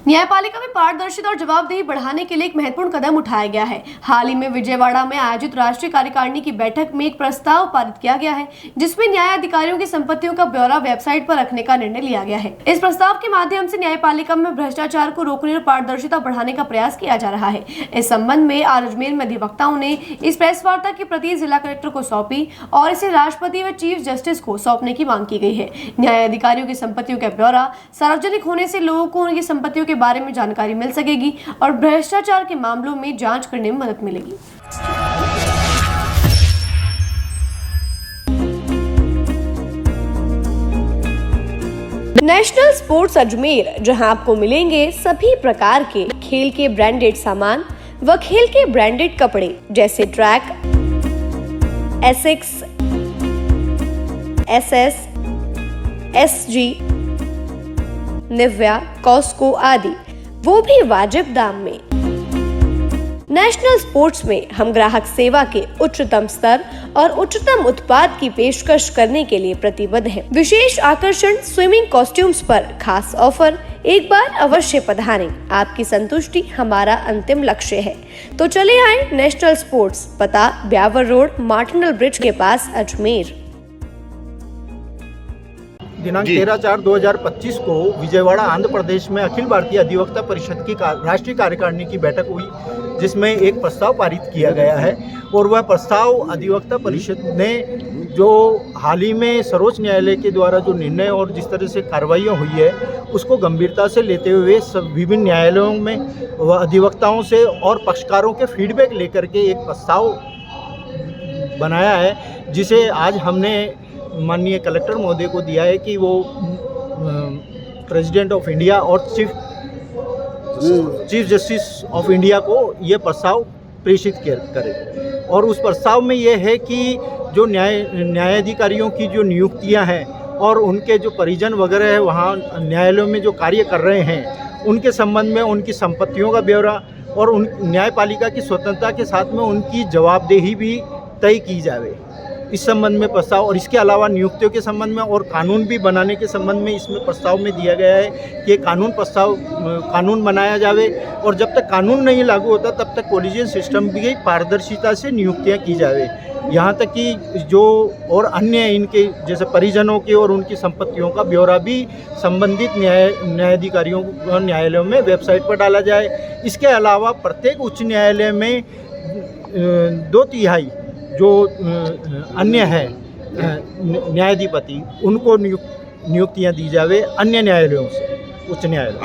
न्यायपालिका में पारदर्शिता और जवाबदेही बढ़ाने के लिए एक महत्वपूर्ण कदम उठाया गया है। हाल ही में विजयवाड़ा में आयोजित राष्ट्रीय कार्यकारिणी की बैठक में एक प्रस्ताव पारित किया गया है, जिसमें न्याय अधिकारियों की संपत्तियों का ब्यौरा वेबसाइट पर रखने का निर्णय लिया गया है। इस प्रस्ताव के माध्यम से न्यायपालिका में भ्रष्टाचार को रोकने और पारदर्शिता बढ़ाने का प्रयास किया जा रहा है। इस संबंध में आज अजमेर में अधिवक्ताओं ने इस प्रेस वार्ता की प्रति जिला कलेक्टर को सौंपी और इसे राष्ट्रपति व चीफ जस्टिस को सौंपने की मांग की गई है। न्याय अधिकारियों की संपत्तियों का ब्यौरा सार्वजनिक होने से लोगों को उनकी संपत्तियों के बारे में जानकारी मिल सकेगी और भ्रष्टाचार के मामलों में जांच करने में मदद मिलेगी। नेशनल स्पोर्ट्स अजमेर, जहां आपको मिलेंगे सभी प्रकार के खेल के ब्रांडेड सामान व खेल के ब्रांडेड कपड़े जैसे track, Asics, SS, SG, Nivia, Cosco आदि, वो भी वाजिब दाम में। नेशनल स्पोर्ट्स में हम ग्राहक सेवा के उच्चतम स्तर और उच्चतम उत्पाद की पेशकश करने के लिए प्रतिबद्ध हैं। विशेष आकर्षण स्विमिंग कॉस्ट्यूम्स पर खास ऑफर, एक बार अवश्य पधारें। आपकी संतुष्टि हमारा अंतिम लक्ष्य है। तो चले आए नेशनल स्पोर्ट्स, पता ब्यावर रोड, मार्टिनल ब्रिज के पास, अजमेर। दिनांक 13/4/2025 को विजयवाड़ा आंध्र प्रदेश में अखिल भारतीय अधिवक्ता परिषद की राष्ट्रीय कार्यकारिणी की बैठक हुई, जिसमें एक प्रस्ताव पारित किया गया है। और वह प्रस्ताव अधिवक्ता परिषद ने जो हाल ही में सर्वोच्च न्यायालय के द्वारा जो निर्णय और जिस तरह से कार्रवाइयाँ हुई है, उसको गंभीरता से लेते हुए विभिन्न न्यायालयों में व अधिवक्ताओं से और पक्षकारों के फीडबैक लेकर के एक प्रस्ताव बनाया है, जिसे आज हमने माननीय कलेक्टर महोदय को दिया है कि वो प्रेसिडेंट ऑफ इंडिया और चीफ जस्टिस ऑफ इंडिया को ये प्रस्ताव प्रेषित करें। और उस प्रस्ताव में ये है कि जो न्यायाधिकारियों की जो नियुक्तियां हैं और उनके जो परिजन वगैरह है वहाँ न्यायालयों में जो कार्य कर रहे हैं, उनके संबंध में उनकी संपत्तियों का ब्यौरा और उन न्यायपालिका की स्वतंत्रता के साथ में उनकी जवाबदेही भी तय की जाए, इस संबंध में प्रस्ताव। और इसके अलावा नियुक्तियों के संबंध में और कानून भी बनाने के संबंध में इसमें प्रस्ताव में दिया गया है कि कानून बनाया जावे और जब तक कानून नहीं लागू होता तब तक कॉलेजियन सिस्टम भी पारदर्शिता से नियुक्तियां की जावे। यहाँ तक कि जो और अन्य इनके जैसे परिजनों की और उनकी संपत्तियों का ब्यौरा भी संबंधित न्यायाधिकारियों न्यायालयों में वेबसाइट पर डाला जाए। इसके अलावा प्रत्येक उच्च न्यायालय में 2/3 जो अन्य है न्यायाधिपति, उनको नियुक्तियां दी जावे अन्य न्यायालयों से, उच्च न्यायालय।